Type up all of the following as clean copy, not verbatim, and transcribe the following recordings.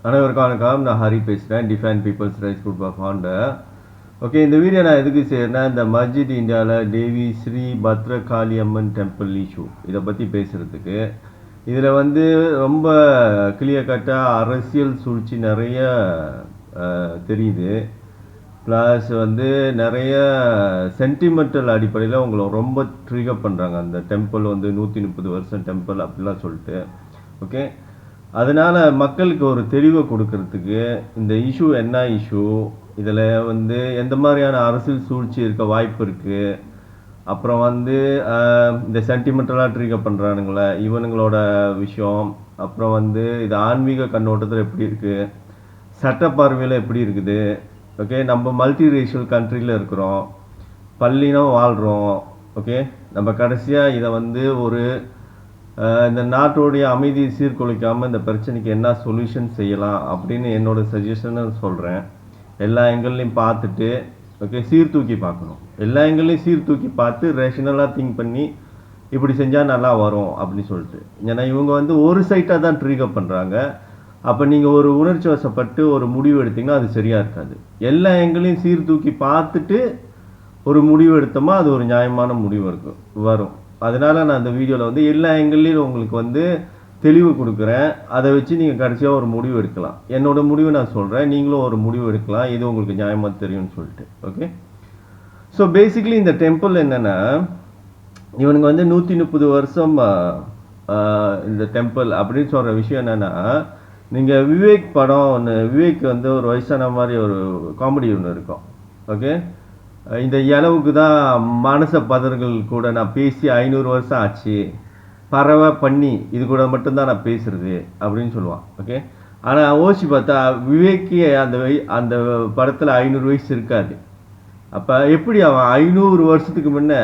அனைவருக்கும் வணக்கம். நான் ஹரி பேசுகிறேன், define people's rights group of founder. Okay, இந்த வீடியோ நான் எதுக்கு செய்கிறேன்னா, இந்த மஸ்ஜித் இந்தியாவில் தேவி ஸ்ரீ பத்ரகாளி அம்மன் டெம்பிள் இஷ்யூ இதை பற்றி பேசுகிறதுக்கு. இதில் வந்து ரொம்ப கிளியர் கட்டாக அரசியல் சூழ்ச்சி நிறைய தெரியுது. ப்ளஸ் வந்து நிறைய சென்டிமெண்டல் அடிப்படையில் உங்களை ரொம்ப ட்ரிகர் பண்ணுறாங்க. அந்த டெம்பிள் வந்து 130 வருஷம் டெம்பிள் அப்படிலாம் சொல்லிட்டு. ஓகே, அதனால் மக்களுக்கு ஒரு தெளிவை கொடுக்கறதுக்கு இந்த இஷ்யூ என்ன இஷ்யூ, இதில் வந்து எந்த மாதிரியான அரசியல் சூழ்ச்சி இருக்க வாய்ப்பு இருக்குது, அப்புறம் வந்து இந்த சென்டிமெண்டலாக ட்ரிகர் பண்ணுறானுங்களே இவனுங்களோட விஷயம், அப்புறம் வந்து இது ஆன்மீக கண்ணோட்டத்தில் எப்படி இருக்குது, சட்ட பார்வையில் எப்படி இருக்குது. ஓகே, நம்ம மல்டி ரேஷியல் கண்ட்ரியில் இருக்கிறோம், பள்ளினம் வாழ்கிறோம். ஓகே, நம்ம கடைசியாக இதை வந்து ஒரு இந்த நாட்டோடைய அமைதியை சீர்குலைக்காமல் இந்த பிரச்சனைக்கு என்ன சொல்யூஷன் செய்யலாம் அப்படின்னு என்னோட சஜஷனை சொல்கிறேன். எல்லா எங்கள்லையும் பார்த்துட்டு ஓகே சீர்தூக்கி பார்க்கணும். எல்லா எங்கள்லையும் சீர்தூக்கி பார்த்து ரேஷனலாக திங்க் பண்ணி இப்படி செஞ்சால் நல்லா வரும் அப்படின்னு சொல்லிட்டு. ஏன்னா இவங்க வந்து ஒரு சைட்டாக தான் ட்ரிகர் பண்ணுறாங்க. அப்போ நீங்கள் ஒரு உணர்ச்சி வசப்பட்டு ஒரு முடிவு எடுத்தீங்கன்னா அது சரியாக இருக்காது. எல்லா எங்களையும் சீர்தூக்கி பார்த்துட்டு ஒரு முடிவு எடுத்தோமா அது ஒரு நியாயமான முடிவு வரும். அதனால் நான் இந்த வீடியோவில் வந்து எல்லா எங்கள்லையும் உங்களுக்கு வந்து தெளிவு கொடுக்குறேன். அதை வச்சு நீங்கள் கடைசியாக ஒரு முடிவு எடுக்கலாம். என்னோட முடிவு நான் சொல்கிறேன், நீங்களும் ஒரு முடிவு எடுக்கலாம், இது உங்களுக்கு நியாயமாக தெரியும்னு சொல்லிட்டு. ஓகே, ஸோ பேசிக்கலி இந்த டெம்பிள் என்னென்னா, இவனுங்க வந்து 130 வருஷம் இந்த டெம்பிள் அப்படின்னு சொல்கிற விஷயம் என்னென்னா, நீங்கள் விவேக் படம் ஒன்று, விவேக் வந்து ஒரு வயசான மாதிரி ஒரு காமெடி ஒன்று இருக்கும். ஓகே, இந்த அளவுக்கு தான் மனச பதர்கள் கூட நான் பேசி 500 வருஷம் ஆச்சு, பறவை பண்ணி இது கூட மட்டும்தான் நான் பேசுறது அப்படின்னு சொல்லுவான். ஓகே, ஆனால் யோசிச்சு பார்த்தா விவேக்கே அந்த படத்தில் 500 வயசு இருக்காது. அப்போ எப்படி அவன் 500 வருஷத்துக்கு முன்ன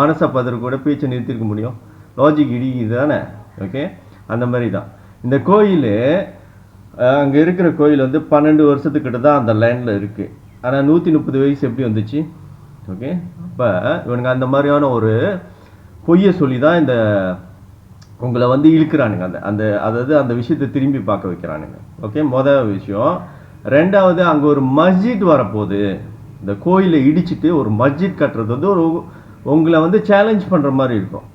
மனச பதர் கூட பேச்சை நிறுத்திருக்க முடியும்? லாஜிக் இடிக்குது தானே. ஓகே, அந்த மாதிரி தான் இந்த கோயில். அங்கே இருக்கிற கோயில் வந்து 12 வருஷத்துக்கிட்ட தான் அந்த லேண்டில் இருக்குது. ஆனால் 130 வயசு எப்படி வந்துச்சு? ஓகே, அப்போ இவனுங்க அந்த மாதிரியான ஒரு பொய்யை சொல்லி தான் இந்த உங்களை வந்து இழுக்கிறானுங்க. அதாவது அந்த விஷயத்தை திரும்பி பார்க்க வைக்கிறானுங்க. ஓகே, மொதல் விஷயம். ரெண்டாவது, அங்கே ஒரு மஸ்ஜித் வரப்போகுது. இந்த கோயிலை இடிச்சிட்டு ஒரு மஸ்ஜித் கட்டுறது வந்து உங்களை வந்து சேலஞ்ச் பண்ணுற மாதிரி இருக்கும்.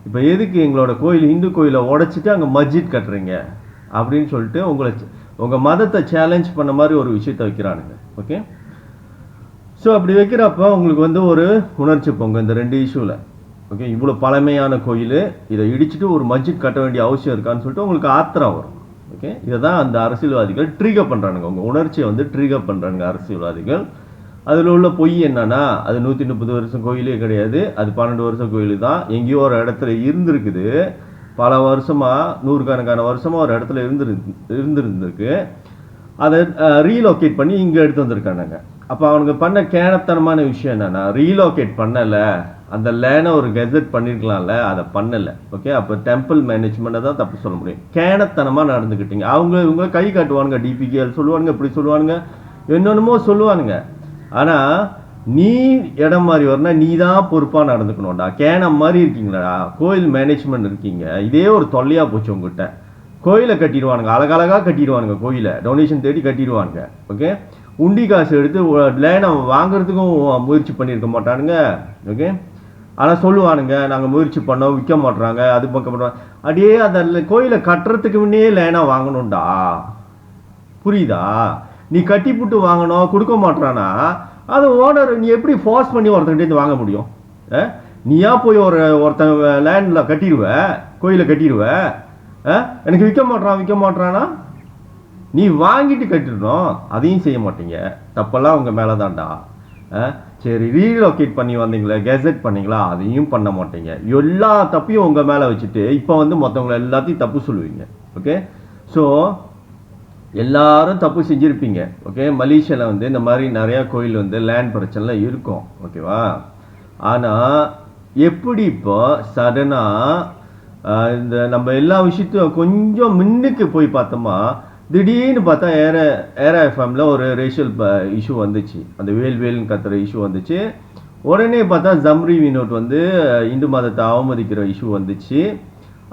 இப்போ எதுக்கு எங்களோட கோயில், இந்து கோயிலை உடைச்சிட்டு அங்கே மஸ்ஜித் கட்டுறீங்க அப்படின்னு சொல்லிட்டு உங்கள் மதத்தை சேலஞ்ச் பண்ண மாதிரி ஒரு விஷயத்தை வைக்கிறானுங்க. ஓகே, ஸோ அப்படி வைக்கிறப்ப உங்களுக்கு வந்து ஒரு உணர்ச்சி பொங்க இந்த ரெண்டு இஷ்யூவில். ஓகே, இவ்வளோ பழமையான கோயில், இதை இடிச்சுட்டு ஒரு மஸ்ஜித் கட்ட வேண்டிய அவசியம் இருக்கான்னு சொல்லிட்டு உங்களுக்கு ஆத்திரம் வரும். ஓகே, இதை தான் அந்த அரசியல்வாதிகள் ட்ரிகர் பண்ணுறானுங்க. உங்கள் உணர்ச்சியை வந்து ட்ரிகர் பண்ணுறானுங்க அரசியல்வாதிகள். அதில் உள்ள பொய் என்னன்னா, அது 130 வருஷம் கோயிலே கிடையாது, அது 12 வருஷம் கோயில் தான். எங்கேயோ ஒரு இடத்துல இருந்திருக்குது, பல வருஷமாக, நூறுக்கணக்கான வருஷமாக ஒரு இடத்துல இருந்திருக்கு. அதை ரீலோகேட் பண்ணி இங்கே எடுத்து வந்திருக்கானுங்க. அப்போ அவனுக்கு பண்ண கேனத்தனமான விஷயம் என்னென்னா, ரீலோகேட் பண்ணலை, அந்த லேனை ஒரு கெசட் பண்ணியிருக்கலாம்ல, அதை பண்ணலை. ஓகே, அப்போ டெம்பிள் மேனேஜ்மெண்ட்டை தான் தப்பு சொல்ல முடியும். கேனத்தனமாக நடந்துக்கிட்டீங்க. இவங்க கை காட்டுவானுங்க, டிபிகேல் சொல்லுவானுங்க, இப்படி சொல்லுவானுங்க, என்னென்னமோ சொல்லுவானுங்க. ஆனால் நீ இடம் மாதிரி வரனா நீ தான் பொறுப்பாக நடந்துக்கணும்டா. கேனம் மாதிரி இருக்கீங்களா, கோயில் மேனேஜ்மெண்ட் இருக்கீங்க, இதே ஒரு தொல்லையாக போச்சு உங்ககிட்ட. கோயிலை கட்டிடுவானுங்க, அழகழகாக கட்டிடுவானுங்க, கோயிலை டொனேஷன் தேடி கட்டிடுவானுங்க. ஓகே, உண்டி காசு எடுத்து லேனை வாங்குறதுக்கும் முயற்சி பண்ணியிருக்க மாட்டானுங்க. ஓகே, ஆனால் சொல்லுவானுங்க நாங்கள் முயற்சி பண்ணோம், விற்க மாட்டுறாங்க, அது பக்கம் பண்ணுவாங்க. அப்படியே அந்த கோயிலை கட்டுறதுக்கு முன்னே லேனாக வாங்கணும்டா, புரியுதா? நீ கட்டிப்புட்டு வாங்கணும், கொடுக்க மாட்டானா அது ஓனர், நீ எப்படி ஃபோர்ஸ் பண்ணி ஒருத்தங்கிட்டேருந்து வாங்க முடியும்? நீயா போய் ஒருத்தன் லேண்டில் கட்டிடுவ, கோயிலை கட்டிடுவ, எனக்கு விற்க மாட்டானா நீ வாங்கிட்டு கட்டிடணும், அதையும் செய்ய மாட்டீங்க. தப்பெல்லாம் உங்கள் மேலே தான்டா. சரி, ரீலோகேட் பண்ணி வந்தீங்களா, கெசட் பண்ணீங்களா, அதையும் பண்ண மாட்டீங்க. எல்லா தப்பையும் உங்கள் மேலே வச்சுட்டு இப்போ வந்து மற்றவங்களை எல்லாத்தையும் தப்பு சொல்லுவீங்க. ஓகே, ஸோ எல்லாரும் தப்பு செஞ்சுருப்பீங்க. ஓகே, மலேசியாவில் வந்து இந்த மாதிரி நிறையா கோயில் வந்து லேண்ட் பிரச்சனைலாம் இருக்கும். ஓகேவா? ஆனால் எப்படி இப்போ சடனாக இந்த நம்ம எல்லா விஷயத்தையும் கொஞ்சம் முன்னுக்கு போய் பார்த்தோமா, திடீர்னு பார்த்தா ஏரா எஃப்எம்ல ஒரு ரேஷியல் இஷ்யூ வந்துச்சு, அந்த வேல்னு கத்துற இஷ்யூ வந்துச்சு. உடனே பார்த்தா ஜம்ரி வினோட் வந்து இந்து மதத்தை அவமதிக்கிற இஷ்யூ வந்துச்சு.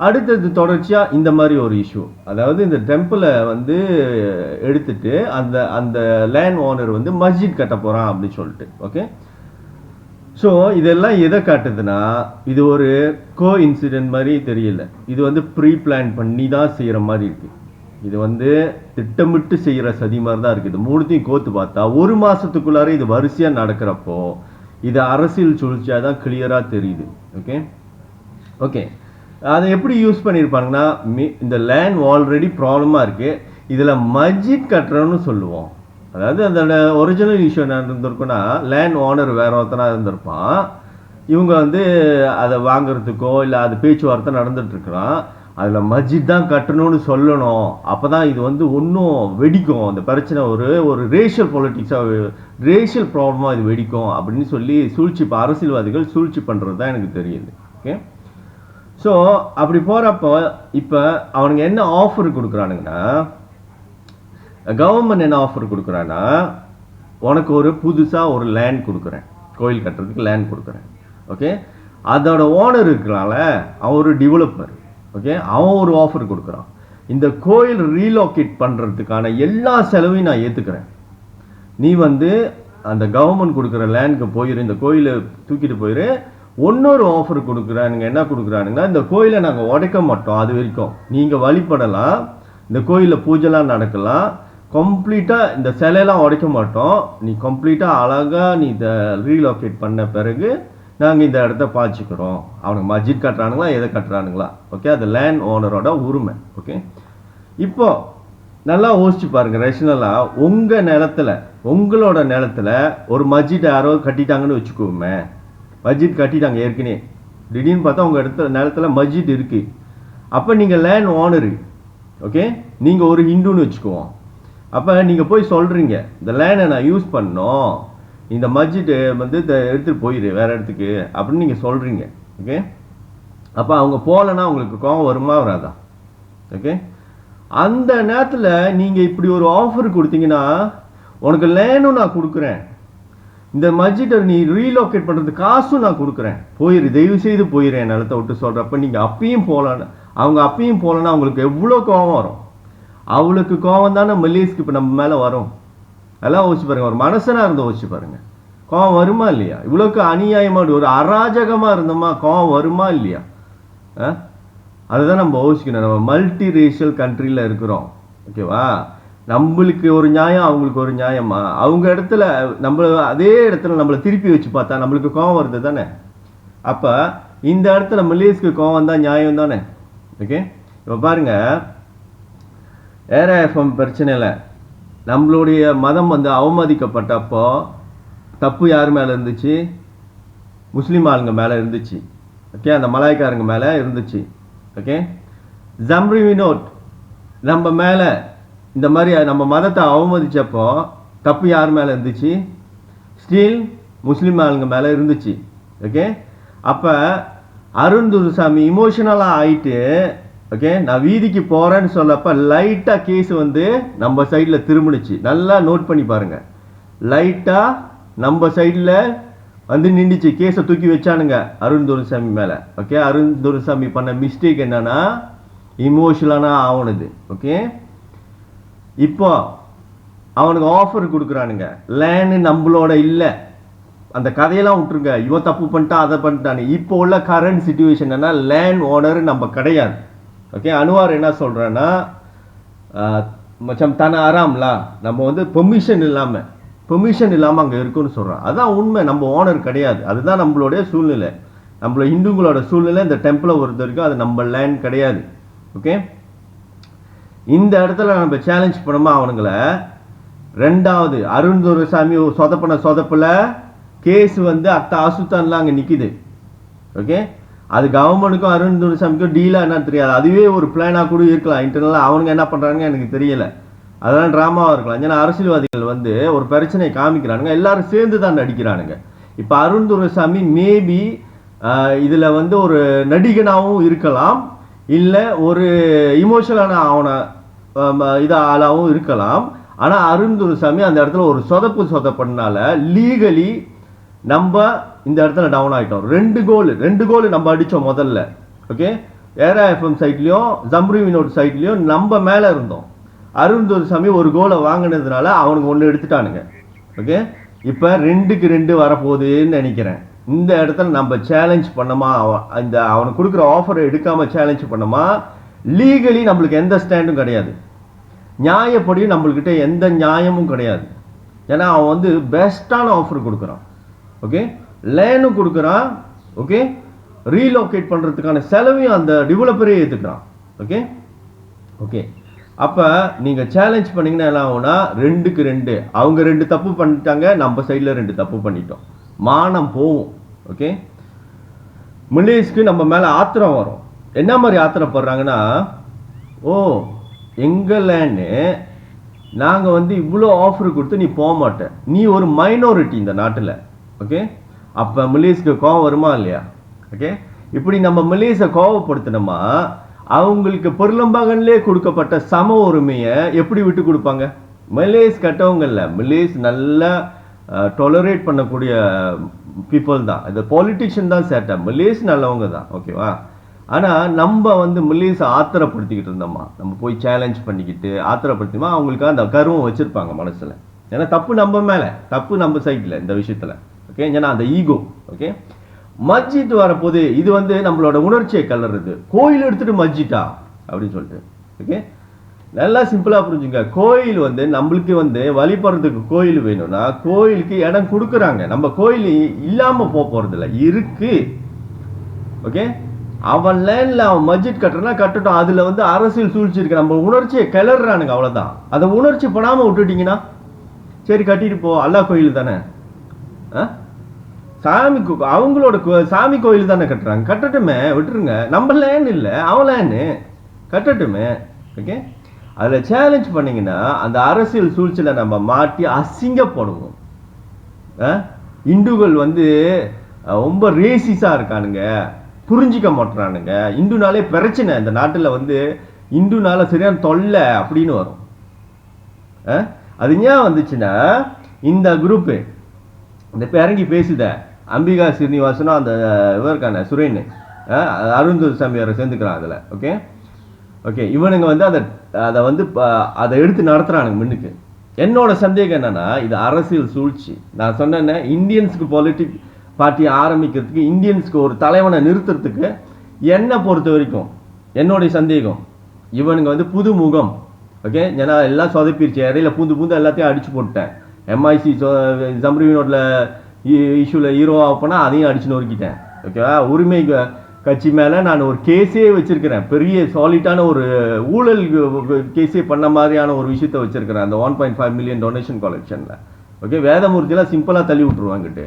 அடுத்தது தொடர்ச்சியாக இந்த மாதிரி ஒரு இஷ்யூ, அதாவது இந்த டெம்பிளை வந்து எடுத்துட்டு அந்த அந்த லேண்ட் ஓனர் வந்து மஸ்ஜித் கட்ட போகிறான் அப்படின்னு சொல்லிட்டு. ஓகே, ஸோ இதெல்லாம் எதை காட்டுதுன்னா, இது ஒரு கோ இன்சிடென்ட் மாதிரி தெரியல, இது வந்து ப்ரீ பிளான் பண்ணி தான் செய்கிற மாதிரி இருக்குது. இது வந்து திட்டமிட்டு செய்கிற சதி மாதிரி தான் இருக்குது. மூணுத்தையும் கோத்து பார்த்தா ஒரு மாதத்துக்குள்ளார இது வரிசையாக நடக்கிறப்போ இது அரசியல் சூழ்ச்சியாக தான் கிளியராக தெரியுது. ஓகே ஓகே அதை எப்படி யூஸ் பண்ணியிருப்பாங்கன்னா, இந்த லேண்ட் ஆல்ரெடி ப்ராப்ளமாக இருக்குது, இதில் மஸ்ஜித் கட்டுறோன்னு சொல்லுவோம். அதாவது அதோட ஒரிஜினல் இஷ்யூ என்ன இருந்திருக்குன்னா, லேண்ட் ஓனர் வேற ஒருத்தனாக இருந்திருப்பான், இவங்க வந்து அதை வாங்குறதுக்கோ இல்லை அது பேச்சுவார்த்தை நடந்துட்டுருக்குறான், அதில் மஸ்ஜித் தான் கட்டணும்னு சொல்லணும், அப்போ தான் இது வந்து ஒன்றும் வெடிக்கும், அந்த பிரச்சனை ஒரு ரேஷியல் பொலிட்டிக்ஸாக ரேஷியல் ப்ராப்ளமாக இது வெடிக்கும் அப்படின்னு சொல்லி சூழ்ச்சி, இப்போ அரசியல்வாதிகள் சூழ்ச்சி பண்ணுறது தான் எனக்கு தெரியுது. ஓகே, ஸோ அப்படி போகிறப்போ இப்போ அவனுங்க என்ன ஆஃபர் கொடுக்குறானுங்கன்னா, கவர்மெண்ட் என்ன ஆஃபர் கொடுக்குறான்னா, உனக்கு ஒரு புதுசாக ஒரு லேண்ட் கொடுக்குறேன், கோயில் கட்டுறதுக்கு லேண்ட் கொடுக்குறேன். ஓகே, அதோட ஓனர் இருக்கிறான்ல, அவன் ஒரு டெவலப்பர். ஓகே, அவன் ஒரு ஆஃபர் கொடுக்குறான், இந்த கோயில் ரீலோகேட் பண்ணுறதுக்கான எல்லா செலவையும் நான் ஏற்றுக்கிறேன், நீ வந்து அந்த கவர்மெண்ட் கொடுக்குற லேண்டுக்கு போயிரு, இந்த கோயிலை தூக்கிட்டு போயிரு. இன்னொரு ஆஃபர் கொடுக்குறானுங்க, என்ன கொடுக்குறானுங்கன்னா, இந்த கோயிலை நாங்கள் உடைக்க மாட்டோம், அது வரைக்கும் நீங்கள் வழிபடலாம், இந்த கோயிலில் பூஜைலாம் நடக்கலாம், கம்ப்ளீட்டாக இந்த சிலையெல்லாம் உடைக்க மாட்டோம், நீ கம்ப்ளீட்டாக அழகாக நீ இதை ரீலோகேட் பண்ண பிறகு நாங்கள் இந்த இடத்த பாய்ச்சிக்கிறோம். அவனுக்கு மஸ்ஜித் கட்டுறானுங்களா எதை கட்டுறானுங்களா, ஓகே, அது லேண்ட் ஓனரோட உரிமை. ஓகே, இப்போ நல்லா யோசிச்சு பாருங்கள், ரேஷனலாக உங்கள் நிலத்துல, உங்களோட நிலத்துல ஒரு மஸ்ஜித் யாரோ கட்டிட்டாங்கன்னு வச்சுக்கோமே, மஸ்ஜித் கட்டிட்டாங்க ஏற்கனவே, திடீர்னு பார்த்தா உங்கள் இடத்துல நிலத்துல மஸ்ஜித் இருக்குது, அப்போ நீங்கள் லேண்ட் ஓனரு. ஓகே, நீங்கள் ஒரு ஹிந்துன்னு வச்சுக்குவோம், அப்போ நீங்கள் போய் சொல்கிறீங்க, இந்த லேண்டை நான் யூஸ் பண்ணோம், இந்த மஸ்ஜித் வந்து இதை எடுத்துகிட்டு போயிடு வேறு இடத்துக்கு அப்படின்னு நீங்கள் சொல்கிறீங்க. ஓகே, அப்போ அவங்க போகலன்னா உங்களுக்கு கோவம் வருமா வராதா? ஓகே, அந்த நேரத்தில் நீங்கள் இப்படி ஒரு ஆஃபர் கொடுத்தீங்கன்னா, உனக்கு லேண்டும் நான் கொடுக்குறேன், இந்த மஸ்ஜிட்டை நீ ரீலோகேட் பண்ணுறது காசும் நான் கொடுக்குறேன், போயிரு, தயவு செய்து போயிரு என் நிலத்தை விட்டு சொல்கிறப்ப நீங்கள் அப்பயும் போகலன்னா, அவங்க அப்பயும் போகலன்னா அவங்களுக்கு எவ்வளோ கோவம் வரும்? அவளுக்கு கோவம் தானே மலேஸ்க்கு இப்போ நம்ம மேலே வரும். அதெல்லாம் யோசிச்சு பாருங்கள், ஒரு மனசனாக இருந்து யோசிச்சு பாருங்கள், கோவம் வருமா இல்லையா? இவ்வளோக்கு அநியாயமாக ஒரு அராஜகமாக இருந்தோமா, கோவம் வருமா இல்லையா? அதுதான் நம்ம யோசிக்கணும். நம்ம மல்டி ரேஷியல் கண்ட்ரியில் இருக்கிறோம். ஓகேவா, நம்மளுக்கு ஒரு நியாயம், அவங்களுக்கு ஒரு நியாயமா? அவங்க இடத்துல நம்ம அதே இடத்துல நம்மளை திருப்பி வச்சு பார்த்தா நம்மளுக்கு கோவம் வருது தானே. அப்போ இந்த இடத்துல மலேஸ்க்கு கோவம் தான் நியாயம் தானே. ஓகே, இப்போ பாருங்கள், ஏஆர்எஃப்எம் பிரச்சனையில் நம்மளுடைய மதம் வந்து அவமதிக்கப்பட்டப்போ தப்பு யார் மேலே இருந்துச்சு? முஸ்லீம் ஆளுங்க மேலே இருந்துச்சு. ஓகே, அந்த மலாய்க்காரங்க மேலே இருந்துச்சு. ஓகே, ஜம்ரி வினோட் நம்ம மேலே இந்த மாதிரி நம்ம மதத்தை அவமதிச்சப்போ தப்பு யார் மேலே இருந்துச்சு? ஸ்டில் முஸ்லீம் ஆளுங்க மேலே இருந்துச்சு. ஓகே, அப்போ அருண்துரைசாமி இமோஷனலாக ஆயிட்டு, ஓகே, நான் வீதிக்கு போகிறேன்னு சொல்லப்போ லைட்டாக கேஸ் வந்து நம்ம சைடில் திரும்பிடுச்சு. நல்லா நோட் பண்ணி பாருங்கள், லைட்டாக நம்ம சைடில் வந்து நின்றுச்சு, கேஸை தூக்கி வச்சானுங்க அருண்துரைசாமி மேலே. ஓகே, அருண்துரைசாமி பண்ண மிஸ்டேக் என்னன்னா இமோஷனலாக ஆகுனது. ஓகே, இப்போ அவனுக்கு ஆஃபர் கொடுக்குறானுங்க, லேண்டு நம்மளோட இல்லை, அந்த கதையெல்லாம் விட்டுருங்க, இவன் தப்பு பண்ணிட்டான் அதை பண்ணிட்டான்னு. இப்போ உள்ள கரண்ட் சிச்சுவேஷன் என்னன்னா லேண்ட் ஓனர் நம்ம கிடையாது. ஓகே, அனுவார் என்ன சொல்கிறேன்னா, மச்சம் தானே ஆறாம்ல, நம்ம வந்து பெர்மிஷன் இல்லாமல் அங்கே இருக்குன்னு சொல்கிறோம். அதுதான் உண்மை, நம்ம ஓனர் கிடையாது, அதுதான் நம்மளுடைய சூழ்நிலை, நம்மள இந்துங்களோட சூழ்நிலை. இந்த டெம்பிளை பொறுத்த வரைக்கும் அது நம்ம லேண்ட் கிடையாது. ஓகே, இந்த இடத்துல நம்ம சேலஞ்ச் பண்ணோமா அவனுங்களை. ரெண்டாவது, அருண்துரைசாமி சொதப்பில் கேஸ் வந்து அசுத்தான்லாம் அங்கே நிற்கிது. ஓகே, அது கவர்மெண்ட்டுக்கும் அருண்துரைசாமிக்கும் டீலாக என்னன்னு தெரியாது, அதுவே ஒரு பிளானாக கூட இருக்கலாம் இன்டர்னலாக. அவனுங்க என்ன பண்ணுறாங்க எனக்கு தெரியலை, அதெல்லாம் ட்ராமாவாக இருக்கலாம். ஏன்னா அரசியல்வாதிகள் வந்து ஒரு பிரச்சனையை காமிக்கிறானுங்க, எல்லாரும் சேர்ந்து தான் நடிக்கிறானுங்க. இப்போ அருண்துரைசாமி மேபி இதில் வந்து ஒரு நடிகனாகவும் இருக்கலாம், இல்லை ஒரு இமோஷனலான அவனை ஆளாகவும் இருக்கலாம். ஆனால் அருண்துரைசாமி அந்த இடத்துல ஒரு சொதப்புனால லீகலி நம்ம இந்த இடத்துல டவுன் ஆகிட்டோம். ரெண்டு கோல் நம்ம அடித்தோம் முதல்ல. ஓகே, ஏரா எஃப்எம் சைட்லேயும் ஜம்ரி வினோட் சைட்லேயும் நம்ம மேலே இருந்தோம். அருண்துரைசாமி ஒரு கோலை வாங்கினதுனால அவனுக்கு ஒன்று எடுத்துட்டானுங்க. ஓகே, இப்போ 2-2 வரப்போகுதுன்னு நினைக்கிறேன். இந்த இடத்துல நம்ம சேலஞ்ச் பண்ணோமா, இந்த அவனுக்கு கொடுக்குற ஆஃபரை எடுக்காமல் சேலஞ்ச் பண்ணோமா, லீகலி நம்மளுக்கு எந்த ஸ்டாண்டும் கிடையாது, நியாயப்படியும் நம்மள்கிட்ட எந்த நியாயமும் கிடையாது. ஏன்னா அவன் வந்து பெஸ்ட்டான ஆஃபர் கொடுக்குறான். ஓகே, லேனும் கொடுக்குறான். ஓகே, ரீலோகேட் பண்ணுறதுக்கான செலவையும் அந்த டெவலப்பரே ஏற்றுக்கிறான். ஓகே ஓகே அப்போ நீங்கள் சேலஞ்ச் பண்ணிங்கன்னா என்ன ஆகும்னா 2-2. அவங்க 2 தப்பு பண்ணிட்டாங்க, நம்ம சைடில் 2 தப்பு பண்ணிட்டோம், மானம் போகும். ஓகே, மலேஸ்க்கு நம்ம மேலே ஆத்திரம் வரும். என்ன மாதிரி ஆத்திரப்படுறாங்கன்னா, ஓ எங்கள் லேண்டு நாங்கள் வந்து இவ்வளோ ஆஃபர் கொடுத்து நீ போக மாட்டேன், நீ ஒரு மைனாரிட்டி இந்த நாட்டில். ஓகே, அப்போ மலேஸ்க்கு கோவம் வருமா இல்லையா? ஓகே, இப்படி நம்ம மலேசியை கோவப்படுத்தினோமா அவங்களுக்கு பொருளம்பாகன்லே கொடுக்கப்பட்ட சம உரிமையை எப்படி விட்டு கொடுப்பாங்க? மலேஸ் கட்டவங்க இல்லை, மலேஸ் நல்லா டொலரேட் பண்ணக்கூடிய பீப்புள் தான், இந்த பாலிட்டிஷியன் தான் சேட்டை, மலேஸ் நல்லவங்க தான். ஓகேவா? ஆனால் நம்ம வந்து மலேஸை ஆத்திரப்படுத்திக்கிட்டு இருந்தோமா, நம்ம போய் சேலஞ்ச் பண்ணிக்கிட்டு ஆத்திரப்படுத்திமா அவங்களுக்கு அந்த கருவம் வச்சுருப்பாங்க மனசில். ஏன்னா தப்பு நம்ம மேலே, தப்பு நம்ம சைடில் இந்த விஷயத்தில். ஓகே, ஏன்னா அந்த ஈகோ. ஓகே, மஸ்ஜித் வரப்போது இது வந்து நம்மளோட உணர்ச்சியை கலருது. கோயில் எடுத்துட்டு மஸ்ஜிட்டா அப்படின்னு சொல்லிட்டு. ஓகே, நல்லா சிம்பிளாக புரிஞ்சுங்க. கோயில் வந்து நம்மளுக்கு வந்து வழிபடுறதுக்கு கோயில் வேணும்னா கோயிலுக்கு இடம் கொடுக்குறாங்க. நம்ம கோயில் இல்லாமல் போகிறதில்ல, இருக்கு. ஓகே, அவன் லேண்டில் அவன் மஸ்ஜித் கட்டுறனா கட்டட்டும், அதில் வந்து அரசியல் சூழ்ச்சி இருக்கு, நம்ம உணர்ச்சியை கிளறானுங்க, அவ்வளோதான். அதை உணர்ச்சி படாமல் விட்டுட்டிங்கன்னா சரி கட்டிட்டு போ, அல்லா கோயில் தானே, சாமி அவங்களோட சாமி கோயில் தானே கட்டுறாங்க, கட்டட்டுமே, விட்டுருங்க. நம்ம லேண்ட் இல்லை, அவன் லேண்டு கட்டட்டுமே. ஓகே, அதில் சேலஞ்ச் பண்ணிங்கன்னா அந்த அரசியல் சூழ்ச்சியில் நம்ம மாட்டி அசிங்கப்படுவோம். இந்துக்கள் வந்து ரொம்ப ரேசிஸாக இருக்கானுங்க, புரிஞ்சிக்க மாட்டுறானுங்க. இந்துனாலே பிரச்சனை இந்த நாட்டில் வந்து, இந்துனால சரியான தொல்லை அப்படின்னு வரும். அது ஏன் வந்துச்சுன்னா இந்த குரூப்பு இந்த இறங்கி பேசுத அம்பிகா ஸ்ரீனிவாசனும் அந்த இவருக்கான சுரேன் அருண்துரைசாமி அவரை சேர்ந்துக்கிறான் அதில். ஓகே ஓகே இவனுங்க வந்து அதை வந்து அதை எடுத்து நடத்துகிறானுங்க முன்னுக்கு. என்னோட சந்தேகம் என்னன்னா, இது அரசியல் சூழ்ச்சி. நான் சொன்னேன்னே, இந்தியன்ஸுக்கு பொலிட்டிக் பார்ட்டி ஆரம்பிக்கிறதுக்கு, இந்தியன்ஸுக்கு ஒரு தலைவனை நிறுத்துறதுக்கு என்னை பொறுத்த வரைக்கும் என்னுடைய சந்தேகம், இவனுங்க வந்து புது முகம். ஓகே, ஏன்னா எல்லாம் சொதப்பிடுச்சு, இடையில பூந்து எல்லாத்தையும் அடிச்சு போட்டேன். எம்ஐசி ஜம்ரி வினோட்ல இஷ்யூவில் ஹீரோவாக போனால் அதையும் அடிச்சு நொறுக்கிட்டேன். ஓகேவா? உரிமை கட்சி மேலே நான் ஒரு கேஸே வச்சுருக்கிறேன், பெரிய சாலிட்டான ஒரு ஊழல் கேஸே பண்ண மாதிரியான ஒரு விஷயத்தை வச்சுருக்கிறேன் அந்த 1.5 மில்லியன் டொனேஷன் கலெக்ஷனில். ஓகே, வேதமூர்த்தியெல்லாம் சிம்பிளாக தள்ளி விட்ருவாங்கிட்டு.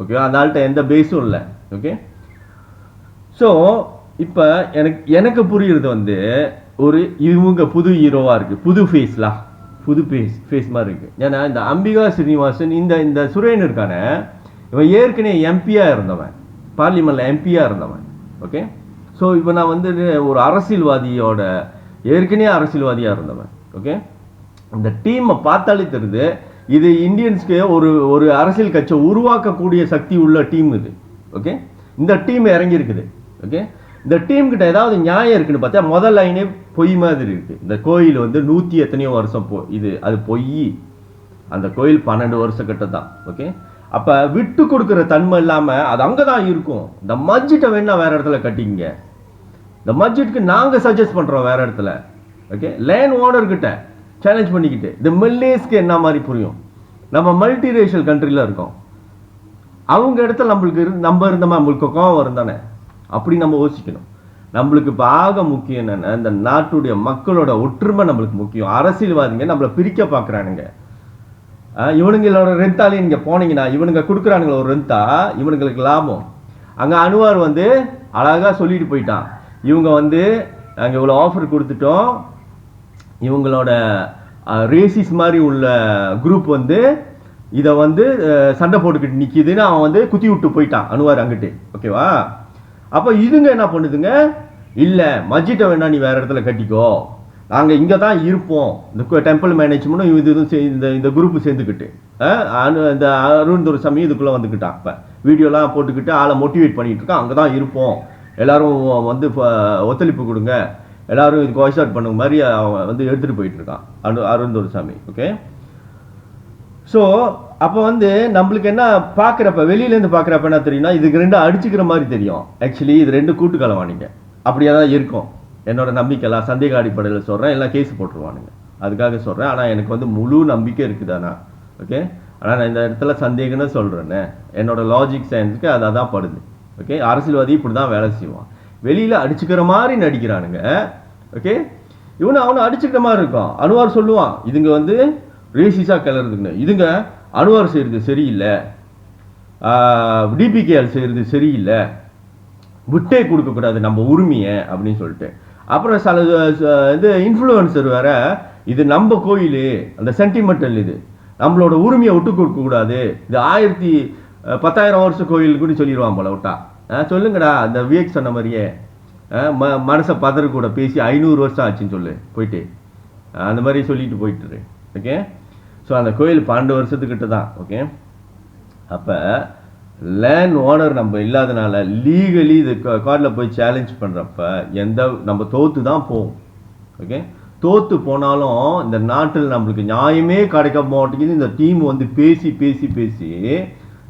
ஓகேவா? அந்த ஆள்கிட்ட எந்த பேஸும் இல்லை. ஓகே, ஸோ இப்போ எனக்கு புரியுறது வந்து ஒரு இவங்க புது ஹீரோவாக இருக்குது, புது ஃபேஸ்லாம், புது ஃபேஸ் மாதிரி இருக்குது. ஏன்னா இந்த அம்பிகா ஸ்ரீனிவாசன் இந்த சுரேன் இருக்கான, இவன் ஏற்கனவே எம்பியாக இருந்தவன், பார்லிமெண்ட்டில் எம்பியாக இருந்தவன். ஓகே, ஸோ இப்போ நான் வந்து ஒரு அரசியல்வாதியோட ஏற்கனவே அரசியல்வாதியாக இருந்தவன். ஓகே, இந்த டீமை பார்த்தாலே தெரியுது, இது இந்தியன்ஸ்க்கு ஒரு அரசியல் கட்சியை உருவாக்கக்கூடிய சக்தி உள்ள டீம் இது. ஓகே, இந்த டீம் இறங்கியிருக்குது. ஓகே, இந்த டீம் கிட்ட ஏதாவது நியாயம் இருக்குன்னு பார்த்தா முதல் லைனே பொய் மாதிரி இருக்கு. இந்த கோயில் வந்து 100 எத்தனையோ வருஷம் அது பொய். அந்த கோயில் 12 வருஷம் கிட்ட தான். ஓகே, அப்போ விட்டு கொடுக்குற தன்மை இல்லாமல் அது அங்கே தான் இருக்கும். இந்த மஸ்ஜிட்டை வேணா வேற இடத்துல கட்டிங்க, இந்த மஸ்ஜிட்டுக்கு நாங்கள் சஜஸ்ட் பண்ணுறோம் வேற இடத்துல. ஓகே, லேண்ட் ஓனர்கிட்ட சேலஞ்ச் பண்ணிக்கிட்டு, இந்த மல்லேஸ்க்கு என்ன மாதிரி புரியும்? நம்ம மல்டி ரேஷியல் கண்ட்ரியில் இருக்கோம், அவங்க இடத்துல நம்ம இருந்தோமா நம்மளுக்கு கோவம் வரும் தானே. அப்படி நம்ம யோசிக்கணும். நம்மளுக்கு இப்போ ஆக முக்கியம் என்னென்னா, இந்த நாட்டுடைய மக்களோட ஒற்றுமை நம்மளுக்கு முக்கியம். அரசியல்வாதிங்க நம்மளை பிரிக்க பார்க்குறானுங்க. இவனுங்களோட ரெந்தாலே நீங்கள் போனீங்கன்னா இவனுங்க கொடுக்குறானுங்கள ஒரு ரெந்தா, இவனுங்களுக்கு லாபம். அங்கே அனுவார் வந்து அழகாக சொல்லிட்டு போயிட்டான், இவங்க வந்து நாங்கள் இவ்வளோ ஆஃபர் கொடுத்துட்டோம், இவங்களோட ரேசிஸ் மாதிரி உள்ள குரூப் வந்து இதை வந்து சண்டை போட்டுக்கிட்டு நிற்கிதுன்னு அவன் வந்து குத்தி விட்டு போயிட்டான் அனுவார் அங்கிட்டு. ஓகேவா? அப்போ இதுங்க என்ன பண்ணுதுங்க, இல்லை மஸ்ஜிட்டை வேணா நீ வேற இடத்துல கட்டிக்கோ, நாங்கள் இங்கே தான் இருப்போம். இந்த டெம்பிள் மேனேஜ்மெண்ட்டும் இந்த குரூப்பு சேர்ந்துக்கிட்டு இந்த அருண்துரைசாமி இதுக்குள்ளே வந்துக்கிட்டான். இப்போ வீடியோலாம் போட்டுக்கிட்டு ஆளை மோட்டிவேட் பண்ணிகிட்டு இருக்கான், அங்கே தான் இருப்போம், எல்லாரும் வந்து ஒத்துழைப்பு கொடுங்க, எல்லாரும் இதுக்கு வாய்ஸ் அவுட் பண்ணுங்க மாதிரி அவன் வந்து எடுத்துகிட்டு போயிட்டு இருக்கான் அருண்துரைசாமி. ஓகே, ஸோ அப்போ வந்து நம்மளுக்கு என்ன பார்க்குறப்ப, வெளியிலேருந்து பார்க்குறப்ப என்ன தெரியும்னா, இதுக்கு ரெண்டு அடிச்சுக்கிற மாதிரி தெரியும். ஆக்சுவலி இது ரெண்டு கூட்டுக்கலவானிங்க, அப்படியே தான் இருக்கும். என்னோட நம்பிக்கைலாம் சந்தேக அடிப்படையில் சொல்கிறேன், எல்லாம் கேஸ் போட்டுருவானுங்க, அதுக்காக சொல்கிறேன். ஆனால் எனக்கு வந்து முழு நம்பிக்கை இருக்குதாண்ணா. ஓகே, ஆனால் நான் இந்த இடத்துல சந்தேகம்னு சொல்கிறேன்னு, என்னோட லாஜிக் சயின்ஸுக்கு அதை தான் படுது. ஓகே, அரசியல்வாதி இப்படி தான் வேலை செய்வான், வெளியில் அடிச்சுக்கிற மாதிரி நடிக்கிறானுங்க. ஓகே, அவனை அடிச்சுக்கிற மாதிரி இருக்கும். அனுவார் சொல்லுவான், இதுங்க வந்து ரேசிஸாக கிளறதுக்குன்னு, இதுங்க அனுவார் செய்கிறது சரியில்லை, டிபிகேஎல் செய்கிறது சரியில்லை, விட்டே கொடுக்கக்கூடாது நம்ம உரிமையை அப்படின்னு சொல்லிட்டு. அப்புறம் சில இது இன்ஃப்ளூயன்சர் வேற, இது நம்ம கோயில், அந்த சென்டிமெண்டல், இது நம்மளோட உரிமையை விட்டு கொடுக்கக்கூடாது, இது 10,000 வருஷம் கோயில் கூட சொல்லிடுவான் போல விட்டா. சொல்லுங்கடா, அந்த விவேக் சொன்ன மாதிரியே மனசை பதற கூட பேசி 500 வருஷம் ஆச்சுன்னு சொல்லு போயிட்டு, அந்த மாதிரி சொல்லிட்டு போயிட்டுரு. ஓகே, ஸோ அந்த கோயில் 12 வருஷத்துக்கிட்ட தான். ஓகே, அப்போ லேண்ட் ஓனர் நம்ம இல்லாதனால லீகலி இது கோர்ட்டில் போய் சேலஞ்ச் பண்ணுறப்ப நம்ம தோற்று தான் போவோம். ஓகே, தோற்று போனாலும் இந்த நாட்டில் நம்மளுக்கு நியாயமே கிடைக்க மாட்டேங்குது. இந்த டீம் வந்து பேசி பேசி பேசி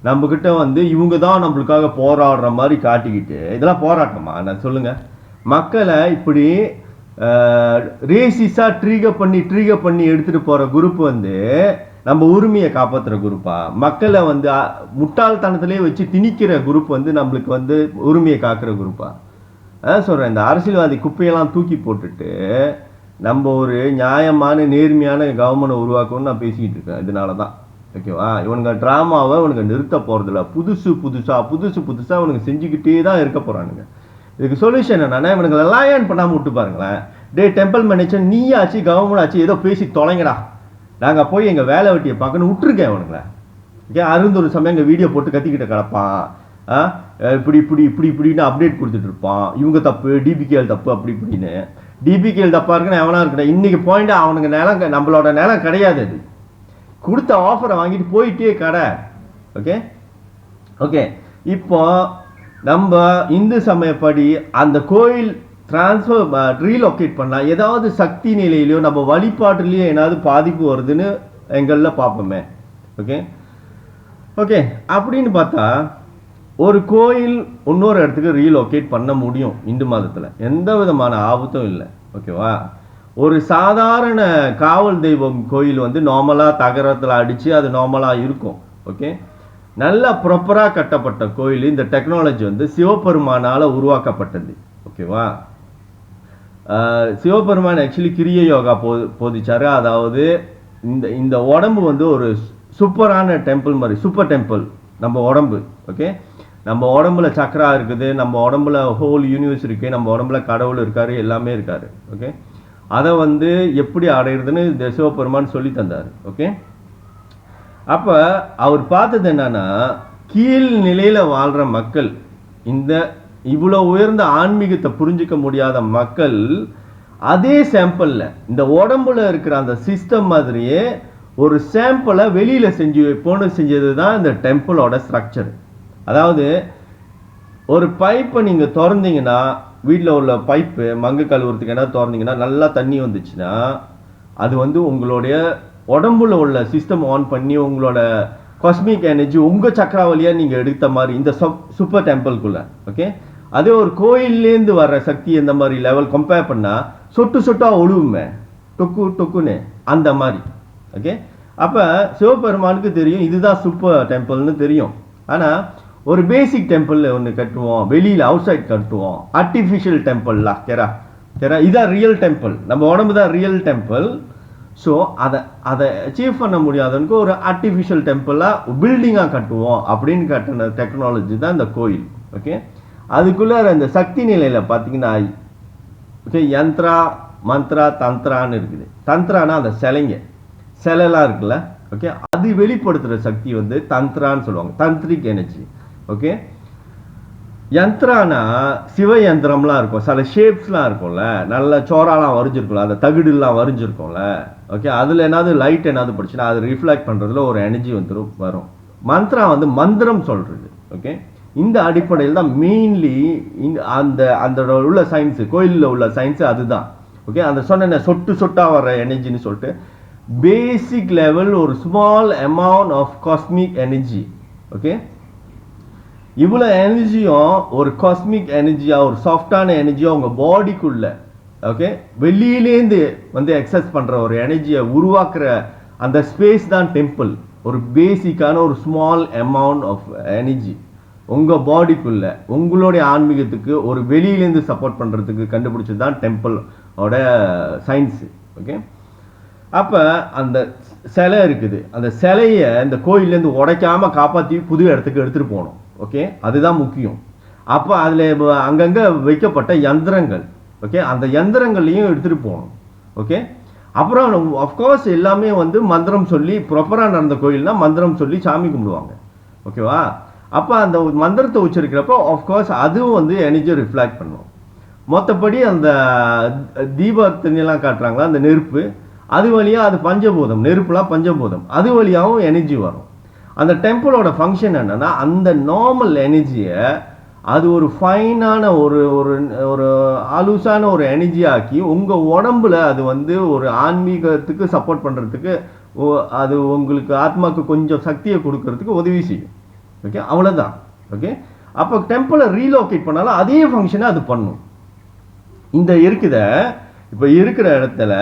நம்மக்கிட்ட வந்து இவங்க தான் நம்மளுக்காக போராடுற மாதிரி காட்டிக்கிட்டு, இதெல்லாம் போராட்டமா? நான் சொல்லுங்கள், மக்களை இப்படி ரேசிஸாக ட்ரீகர் பண்ணி எடுத்துகிட்டு போகிற குரூப் வந்து நம்ம உரிமையை காப்பாற்றுற குரூப்பா? மக்களை வந்து முட்டாள்தனத்திலே வச்சு திணிக்கிற குரூப் வந்து நம்மளுக்கு வந்து உரிமையை காக்கிற குரூப்பா? சொல்கிறேன், இந்த அரசியல்வாதி குப்பையெல்லாம் தூக்கி போட்டுட்டு நம்ம ஒரு நியாயமான நேர்மையான கவர்மெண்ட்டை உருவாக்கணும்னு நான் பேசிக்கிட்டு இருக்கேன். இதனால தான். ஓகேவா, இவனுங்க ட்ராமாவை இவனுங்க நிறுத்த போகிறதில்ல, புதுசாக இவனுங்க செஞ்சுக்கிட்டே தான் இருக்க போகிறானுங்க. இதுக்கு சொல்யூஷன் என்னன்னா, இவனுங்களை லாயன் பண்ணாமல் விட்டு பாருங்களேன். டெம்பிள் மேனேஜர் நீயாச்சு கவர்மெண்ட் ஆச்சு ஏதோ பேசி தொலைங்கடா, நாங்கள் போய் எங்கள் வேலை வெட்டியை பார்க்கணும் விட்டுருக்கேன் இவனுங்களை. ஓகே, அருந்தொரு சமயம் எங்கள் வீடியோ போட்டு கத்திக்கிட்ட கிடப்பான், இப்படின்னு அப்டேட் கொடுத்துட்டு இருப்பான், இவங்க தப்பு, டிபிகேஎல் தப்பு, அப்படி இப்படின்னு. டிபிகேஎல் தப்பாக இருக்குன்னு எவனா இருக்கணும். இன்னைக்கு பாயிண்ட் அவனுங்க நிலம், நம்மளோட நிலம் கிடையாது, அது கொடுத்த ஆஃபரை வாங்கிட்டு போயிட்டே கடை. ஓகே ஓகே, இப்போ நம்ம இந்து சமயப்படி அந்த கோயில் ரீலொக்கேட் பண்ணால் ஏதாவது சக்தி நிலையிலையோ நம்ம வழிபாட்டுலேயோ ஏதாவது பாதிப்பு வருதுன்னு எங்களில் பார்ப்போமே. ஓகே ஓகே, அப்படின்னு பார்த்தா ஒரு கோயில் இன்னொரு இடத்துக்கு ரீலொக்கேட் பண்ண முடியும் இந்து மதத்தில், எந்த விதமான ஆபத்தும் இல்லை. ஓகேவா, ஒரு சாதாரண காவல் தெய்வம் கோயில் வந்து நார்மலாக தகரத்தில் அடித்து அது நார்மலாக இருக்கும். ஓகே, நல்லா ப்ராப்பராக கட்டப்பட்ட கோயில். இந்த டெக்னாலஜி வந்து சிவபெருமானால் உருவாக்கப்பட்டது. ஓகேவா, சிவபெருமான் ஆக்சுவலி கிரிய யோகா போதிச்சார். அதாவது இந்த உடம்பு வந்து ஒரு சூப்பரான டெம்பிள் மாதிரி, சூப்பர் டெம்பிள் நம்ம உடம்பு. ஓகே, நம்ம உடம்புல சக்கரா இருக்குது, நம்ம உடம்புல ஹோல் யூனிவர்ஸ் இருக்குது, நம்ம உடம்புல கடவுள் இருக்காரு, எல்லாமே இருக்காரு. ஓகே, அதை வந்து எப்படி அடையிறதுன்னு இந்த சிவபெருமான் சொல்லி தந்தார். ஓகே, அப்போ அவர் பார்த்தது என்னன்னா, கீழ் நிலையில் வாழ்கிற மக்கள், இந்த இவ்வளோ உயர்ந்த ஆன்மீகத்தை புரிஞ்சிக்க முடியாத மக்கள் அதே சாம்பிளில் இந்த உடம்புல இருக்கிற அந்த சிஸ்டம் மாதிரியே ஒரு சாம்பிளை வெளியில் செஞ்சது தான் இந்த டெம்பிளோட ஸ்ட்ரக்சர். அதாவது ஒரு பைப்பை நீங்கள் திறந்தீங்கன்னா, வீட்டில் உள்ள பைப்பு மங்கு கழுவுறதுக்கு என்ன திறந்தீங்கன்னா நல்லா தண்ணி வந்துச்சுன்னா, அது வந்து உங்களுடைய உடம்புல உள்ள சிஸ்டம் ஆன் பண்ணி உங்களோட காஸ்மிக் எனர்ஜி உங்கள் சக்கரா வழியாக நீங்கள் எடுத்த மாதிரி இந்த சூப்பர் டெம்பிள்குள்ளே. ஓகே, அதே ஒரு கோயிலேருந்து வர்ற சக்தி இந்த மாதிரி லெவல் கம்பேர் பண்ணால் சொட்டாக ஒழுவுமே, டொக்குன்னு அந்த மாதிரி. ஓகே, அப்போ சிவபெருமானுக்கு தெரியும் இதுதான் சூப்பர் டெம்பிள்னு தெரியும். ஆனால் ஒரு பேசிக் டெம்பிள் ஒன்று கட்டுவோம், வெளியில் அவுட் சைட் கட்டுவோம், ஆர்டிஃபிஷியல் டெம்பிள்லாம் கேரா இதான் ரியல் டெம்பிள், நம்ம உடம்பு தான் ரியல் டெம்பிள். ஸோ அதை அச்சீவ் பண்ண முடியாதவனுக்கு ஒரு ஆர்டிஃபிஷியல் டெம்பிளாக பில்டிங்காக கட்டுவோம் அப்படின்னு கட்டின டெக்னாலஜி தான் இந்த கோயில். ஓகே, அதுக்குள்ளே இந்த சக்தி நிலையில் பார்த்தீங்கன்னா, ஓகே, யந்திரா மந்த்ரா தந்திரான்னு இருக்குது. தந்திரானா அந்த சிலைலாம் இருக்குல்ல. ஓகே, அது வெளிப்படுத்துகிற சக்தி வந்து தந்திரான்னு சொல்லுவாங்க, தந்திரிக் எனர்ஜி. ஓகே, யந்திரானா சிவ யந்திரம்லாம் இருக்கும், சில ஷேப்ஸ்லாம் இருக்கும்ல, நல்ல சோறாலாம் வரைஞ்சிருக்கும்ல, அந்த தகுடுலாம் வரைஞ்சிருக்கும்ல. ஓகே, அதில் என்னது லைட் என்னது படிச்சுன்னா அது ரிஃப்ளெக்ட் பண்ணுறதுல ஒரு எனர்ஜி வரும். மந்த்ரா வந்து மந்திரம் சொல்கிறது. ஓகே, இந்த அடிப்படையில் தான் மெயின்லி அந்த அந்த உள்ள சயின்ஸு, கோயிலில் உள்ள சயின்ஸு அதுதான். ஓகே, அந்த சொன்ன சொட்டு சொட்டாக வர எனர்ஜின்னு சொல்லிட்டு பேசிக் லெவல் ஒரு small amount of cosmic energy. Okay, இவ்வளோ எனர்ஜியும் ஒரு காஸ்மிக் எனர்ஜியாக, ஒரு சாஃப்டான எனர்ஜியாக உங்கள் பாடிக்குள்ள, ஓகே, வெளியிலேருந்து வந்து எக்ஸஸ் பண்ணுற ஒரு எனர்ஜியை உருவாக்குற அந்த ஸ்பேஸ் தான் டெம்பிள். ஒரு பேசிக்கான ஒரு ஸ்மால் அமௌண்ட் ஆஃப் எனர்ஜி உங்கள் பாடிக்குள்ள, உங்களுடைய ஆன்மீகத்துக்கு ஒரு வெளியிலேருந்து சப்போர்ட் பண்ணுறதுக்கு கண்டுபிடிச்சது தான் டெம்பிளோட சயின்ஸு. ஓகே, அப்போ அந்த சிலை இருக்குது, அந்த சிலையை இந்த கோயிலேருந்து உடைக்காமல் காப்பாற்றி புது இடத்துக்கு எடுத்துகிட்டு போகணும். ஓகே, அதுதான் முக்கியம். அப்போ அதில் அங்கங்கே வைக்கப்பட்ட யந்திரங்கள், ஓகே, அந்த யந்திரங்கள்லையும் எடுத்துகிட்டு போகணும். ஓகே, அப்புறம் அஃப்கோர்ஸ் எல்லாமே வந்து மந்திரம் சொல்லி, ப்ராப்பராக நடந்த கோயில்னா மந்திரம் சொல்லி சாமி கும்பிடுவாங்க. ஓகேவா? அப்போ அந்த மந்திரத்தை உச்சரிக்கிறப்போ ஆஃப்கோர்ஸ் அதுவும் வந்து எனர்ஜியை ரிஃப்ளாக்ட் பண்ணும். மொத்தப்படி அந்த தீபத்தினெல்லாம் காட்டுறாங்களா, அந்த நெருப்பு, அது வழியாக அது பஞ்சபூதம், நெருப்புலாம் பஞ்சபூதம், அது வழியாகவும் எனர்ஜி வரும். அந்த டெம்பிளோட ஃபங்க்ஷன் என்னன்னா, அந்த நார்மல் எனர்ஜியை அது ஒரு ஃபைனான ஒரு ஒரு ஒரு அலூசான ஒரு எனர்ஜி ஆக்கி உங்கள் உடம்புல அது வந்து ஒரு ஆன்மீகத்துக்கு சப்போர்ட் பண்ணுறதுக்கு, அது உங்களுக்கு ஆத்மாவுக்கு கொஞ்சம் சக்தியை கொடுக்கறதுக்கு உதவி செய்யும். ஓகே, அவ்வளோதான். ஓகே, அப்போ டெம்பிளை ரீலோகேட் பண்ணாலும் அதே ஃபங்க்ஷனை அது பண்ணும். இந்த இருக்குத இப்போ இருக்கிற இடத்துல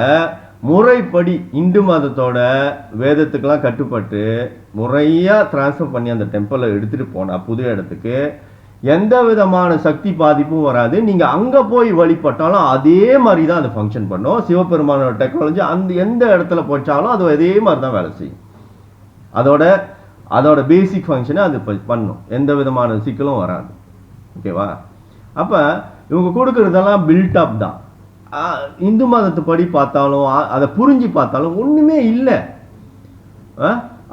முறைப்படி இந்து மதத்தோட வேதத்துக்கெல்லாம் கட்டுப்பட்டு முறையாக டிரான்ஸ்ஃபர் பண்ணி அந்த டெம்பிளை எடுத்துகிட்டு போனால் புது இடத்துக்கு எந்த விதமான சக்தி பாதிப்பும் வராது. நீங்கள் அங்கே போய் வழிபட்டாலும் அதே மாதிரி தான் அது ஃபங்க்ஷன் பண்ணும். சிவபெருமானோட டெக்னாலஜி அந்த எந்த இடத்துல போச்சாலும் அது அதே மாதிரி தான் வேலை செய்யும். அதோட பேசிக் ஃபங்க்ஷனை அது பண்ணும், எந்த விதமான சிக்கலும் வராது. ஓகேவா? அப்போ இவங்க கொடுக்குறதெல்லாம் பில்டப் தான். இந்து மதத்து படி பார்த்தாலும் அதை புரிஞ்சு பார்த்தாலும் ஒன்றுமே இல்லை.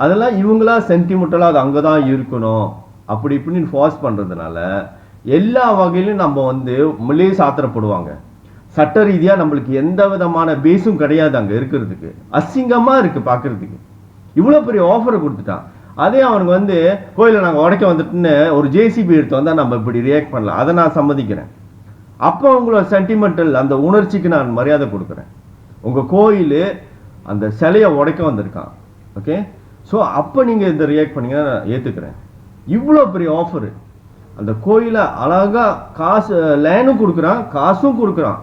அதெல்லாம் இவங்களா சென்டிமெண்டலாக அது அங்கே தான் இருக்கணும் அப்படி இப்படின்னு ஃபார்ஸ் பண்ணுறதுனால எல்லா வகையிலும் நம்ம வந்து மிலேஸ் ஆத்திரப்படுவாங்க. சட்ட ரீதியாக நம்மளுக்கு எந்த விதமான பேஸும் கிடையாது அங்கே இருக்கிறதுக்கு. அசிங்கமாக இருக்குது பார்க்குறதுக்கு. இவ்வளோ பெரிய ஆஃபரை கொடுத்துட்டான். அதே அவனுக்கு வந்து கோயிலை நாங்கள் உடைக்க வந்துட்டுன்னு ஒரு ஜேசிபி எடுத்து வந்தால் நம்ம இப்படி ரியாக்ட் பண்ணலாம். அதை நான் சம்மதிக்கிறேன். அப்போ உங்களோட சென்டிமெண்டல் அந்த உணர்ச்சிக்கு நான் மரியாதை கொடுக்குறேன். உங்கள் கோயில் அந்த சிலையை உடைக்க வந்திருக்கான். ஓகே, ஸோ அப்போ நீங்கள் இதை ரியாக்ட் பண்ணீங்கன்னா நான் ஏற்றுக்கிறேன். இவ்வளோ பெரிய ஆஃபரு, அந்த கோயிலை அழகாக காசு லேண்டும் கொடுக்குறான், காசும் கொடுக்குறான்,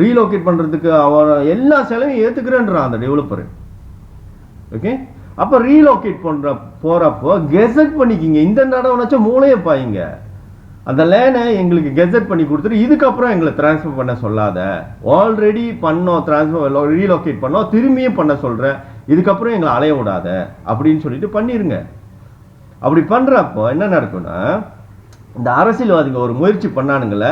ரீலோகேட் பண்ணுறதுக்கு அவன் எல்லா செலவையும் ஏற்றுக்கிறேன்றான் அந்த டெவலப்பரு. ஓகே, அப்போ ரீலோகேட் போகிறப்போ கெசட் பண்ணிக்கிங்க. இந்த நடவடிக்கை மூளையை பாயிங்க. அந்த லேனை எங்களுக்கு கெசட் பண்ணி கொடுத்துட்டு இதுக்கப்புறம் எங்களை டிரான்ஸ்ஃபர் பண்ண சொல்லாத. ஆல்ரெடி பண்ணோம், டிரான்ஸ்ஃபர் ரீலோகேட் பண்ணோம், திரும்பியும் பண்ண சொல்கிறேன், இதுக்கப்புறம் எங்களை அலைய விடாத அப்படின்னு சொல்லிட்டு பண்ணிடுங்க. அப்படி பண்ணுறப்போ என்ன நடக்கும்னா, இந்த அரசியல்வாதிங்க ஒரு முயற்சி பண்ணானுங்கள,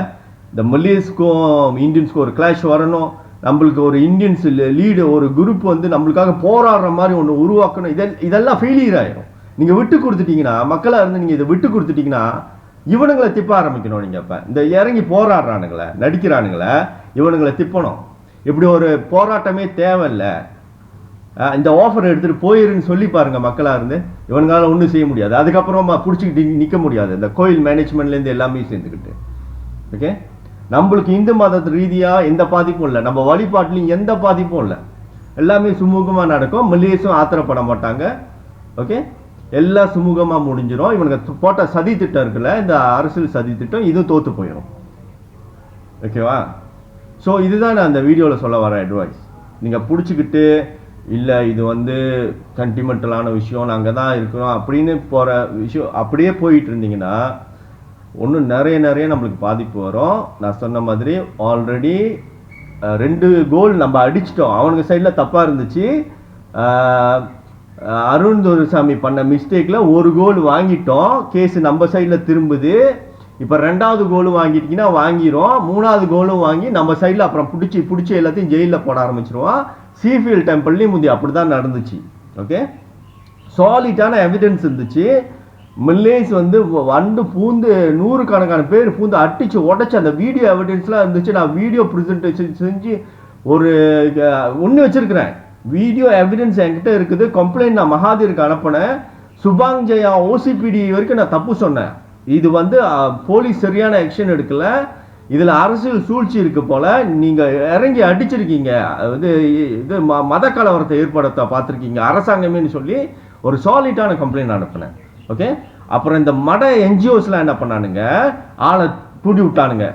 இந்த மல்லியஸ்க்கும் இந்தியன்ஸ்க்கும் ஒரு கிளாஷ் வரணும், நம்மளுக்கு ஒரு இந்தியன்ஸ் லீடு ஒரு குரூப் வந்து நம்மளுக்காக போராடுற மாதிரி ஒன்று உருவாக்கணும். இதெல்லாம் ஃபெயிலியர் ஆயிடும். நீங்கள் விட்டு கொடுத்துட்டீங்கன்னா, மக்களாக இருந்து நீங்கள் இதை விட்டு கொடுத்துட்டீங்கன்னா இவனுங்களை திப்ப ஆரம்பிக்கணும். நீங்கள் இப்போ இந்த இறங்கி போராடுறானுங்களே, நடிக்கிறானுங்களே, இவனுங்களை திப்பணும். இப்படி ஒரு போராட்டமே தேவையில்லை. இந்த ஆஃபர் எடுத்துகிட்டு போயிருன்னு சொல்லி பாருங்கள் மக்களாக இருந்து. இவனுங்களால ஒன்றும் செய்ய முடியாது. அதுக்கப்புறமா பிடிச்சிக்கிட்டு நிற்க முடியாது. இந்த கோயில் மேனேஜ்மெண்ட்லேருந்து எல்லாமே சேர்ந்துக்கிட்டு. ஓகே, நம்மளுக்கு இந்து மதத்து ரீதியாக எந்த பாதிப்பும் இல்லை, நம்ம வழிபாட்டிலையும் எந்த பாதிப்பும் இல்லை, எல்லாமே சுமூகமாக நடக்கும். மல்லியஸும் ஆத்திரப்பட மாட்டாங்க. ஓகே, எல்லாம் சுமூகமாக முடிஞ்சிடும். இவனுக்கு போட்ட சதி திட்டம் இருக்குல்ல, இந்த அரசியல் சதி திட்டம், இதுவும் தோற்று போயிடும். ஓகேவா? ஸோ இதுதான் நான் அந்த வீடியோவில் சொல்ல வர அட்வைஸ். நீங்கள் பிடிச்சிக்கிட்டு இல்லை இது வந்து சென்டிமெண்டலான விஷயம், நாங்கள் தான் இருக்கிறோம் அப்படின்னு போகிற விஷயம் அப்படியே போயிட்டு இருந்தீங்கன்னா ஒன்றும் நிறைய நம்மளுக்கு பாதிப்பு வரும். நான் சொன்ன மாதிரி ஆல்ரெடி 2 கோல் நம்ம அடிச்சிட்டோம். அவனுக்கு சைடில் தப்பாக இருந்துச்சு. அருண் துரைசாமி பண்ண மிஸ்டேக்கில் 1 கோல் வாங்கிட்டோம். கேஸ் நம்ம சைடில் திரும்புது. இப்போ 2வது கோலும் வாங்கிட்டீங்கன்னா வாங்கிடும். 3வது கோலும் வாங்கி நம்ம சைடில் அப்புறம் பிடிச்சி எல்லாத்தையும் ஜெயிலில் போட ஆரம்பிச்சிருவோம். சீஃபீல்ட் டெம்பிள்லேயும் முந்தி அப்படி தான் நடந்துச்சு. ஓகே, சாலிட்டான எவிடன்ஸ் இருந்துச்சு. மில்லேஸ் வந்து வந்து பூந்து 100 கணக்கான பேர் பூந்து அடிச்சு உடச்சி அந்த வீடியோ எவிடன்ஸ்லாம் இருந்துச்சு. நான் வீடியோ ப்ரெசன்டேஷன் செஞ்சு ஒரு ஒன்று வச்சிருக்கிறேன். வீடியோ எவிடன்ஸ் என்கிட்ட இருக்குது. கம்ப்ளைண்ட் நான் மகாதீருக்கு அனுப்பினேன். சுபாங் ஜெயா OCPD வரைக்கும் நான் தப்பு சொன்னேன். இது வந்து போலீஸ் சரியான ஆக்ஷன் எடுக்கல. இதில் அரசியல் சூழ்ச்சி இருக்கு போல. நீங்கள் இறங்கி அடிச்சிருக்கீங்க. வந்து இது மத கலவரத்தை ஏற்படுத்த பார்த்துருக்கீங்க அரசாங்கமேன்னு சொல்லி ஒரு சாலிட்டான கம்ப்ளைண்ட் அனுப்புனேன். ஓகே, அப்புறம் இந்த மட என்ஜிஓஸ்லாம் என்ன பண்ணானுங்க, ஆளை தூண்டி விட்டானுங்க.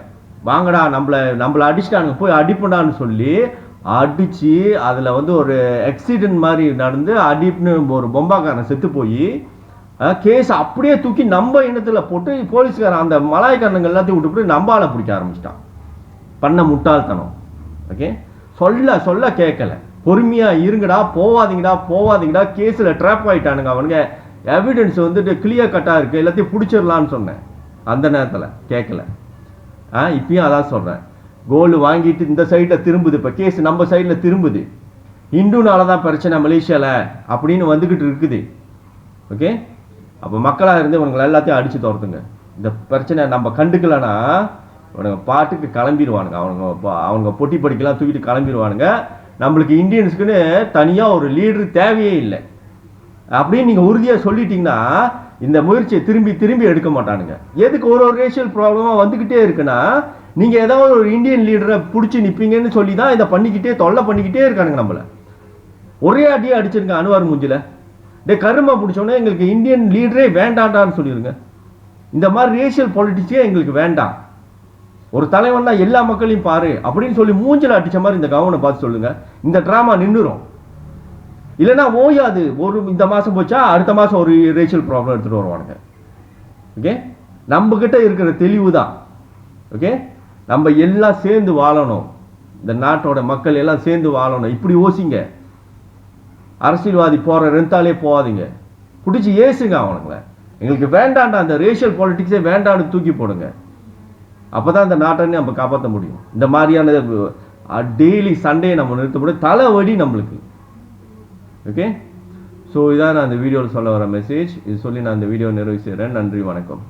வாங்கடா நம்மளை அடிச்சிட்டானுங்க, போய் அடிப்புடான்னு சொல்லி அடித்து அதில் வந்து ஒரு ஆக்சிடென்ட் மாதிரி நடந்து அடிப்புன்னு ஒரு பொம்பாக்காரன் செத்து போய் கேஸ் அப்படியே தூக்கி நம்ம இனத்தில் போட்டு போலீஸ்காரன் அந்த மலாய்க்காரனுங்க எல்லாத்தையும் விட்டு போய் நம்ம ஆளை பிடிக்க ஆரம்பிச்சிட்டான். பண்ண முட்டாள்தனம். ஓகே, சொல்ல கேட்கல. பொறுமையாக இருங்கடா, போவாதீங்கடா, கேஸில் ட்ராப் ஆகிட்டானுங்க அவனுங்க. எவிடன்ஸ் வந்துட்டு கிளியர் கட்டாக இருக்குது, எல்லாத்தையும் பிடிச்சிடலான்னு சொன்னேன். அந்த நேரத்தில் கேட்கல. இப்பயும் அதான் சொல்கிறேன். கோல்டு வாங்கிட்டு இந்த சைடில் திரும்புது. இப்போ கேஸ் நம்ம சைடில் திரும்புது. இந்துனால தான் பிரச்சனை மலேசியாவில் அப்படின்னு வந்துக்கிட்டு இருக்குது. ஓகே, அப்போ மக்களாக இருந்து இவங்களை எல்லாத்தையும் அடித்து துரத்துங்க. இந்த பிரச்சனை நம்ம கண்டுக்கலன்னா இவனுங்க பாட்டுக்கு கிளம்பிடுவானுங்க. அவங்க பொட்டி படிக்கலாம் தூக்கிட்டு கிளம்பிடுவானுங்க. நம்மளுக்கு இந்தியன்ஸுக்குன்னு தனியாக ஒரு லீடரு தேவையே இல்லை அப்படின்னு நீங்கள் உறுதியாக சொல்லிட்டீங்கன்னா இந்த முயற்சியை திரும்பி எடுக்க மாட்டானுங்க. எதுக்கு ஒரு ரேஷியல் ப்ராப்ளமாக வந்துக்கிட்டே இருக்குன்னா, நீங்கள் ஏதாவது ஒரு இந்தியன் லீடரை பிடிச்சி நிற்பீங்கன்னு சொல்லி தான் இதை தொல்லை பண்ணிக்கிட்டே இருக்கானுங்க. நம்மளை ஒரே அடியாக அடிச்சிருங்க அனுவார் மூஞ்சில். கருமை பிடிச்சோன்னே எங்களுக்கு இந்தியன் லீடரே வேண்டாண்டான்னு சொல்லிடுங்க. இந்த மாதிரி ரேஷியல் பாலிட்டிக்ஸே எங்களுக்கு வேண்டாம். ஒரு தலைவன்னா எல்லா மக்களையும் பாரு அப்படின்னு சொல்லி மூஞ்சில் அடித்த மாதிரி இந்த கவர்னை பார்த்து சொல்லுங்க. இந்த ட்ராமா நின்றுரும். இல்லைன்னா ஓயாது. இந்த மாதம் போச்சா அடுத்த மாதம் ஒரு ரேஷியல் ப்ராப்ளம் எடுத்துகிட்டு வருவானுங்க. ஓகே, நம்மக்கிட்ட இருக்கிற தெளிவு தான். ஓகே, நம்ம எல்லாம் சேர்ந்து வாழணும். இந்த நாட்டோட மக்கள் எல்லாம் சேர்ந்து வாழணும். இப்படி யோசிங்க. அரசியல்வாதி போகிற ரெண்டாலே போகாதீங்க. பிடிச்சி ஏசுங்க அவனுங்களை. எங்களுக்கு வேண்டாண்டா, அந்த ரேஷியல் பாலிட்டிக்ஸே வேண்டான்னு தூக்கி போடுங்க. அப்போ தான் இந்த நாட்டை நம்ம காப்பாற்ற முடியும். இந்த மாதிரியான டெய்லி சண்டே நம்ம நிறுத்த முடியும். தலைவலி நம்மளுக்கு. ஓகே, ஸோ இதான் நான் இந்த வீடியோவில் சொல்ல வர மெசேஜ். இது சொல்லி நான் இந்த வீடியோ நிறைவு செய்கிறேன். நன்றி, வணக்கம்.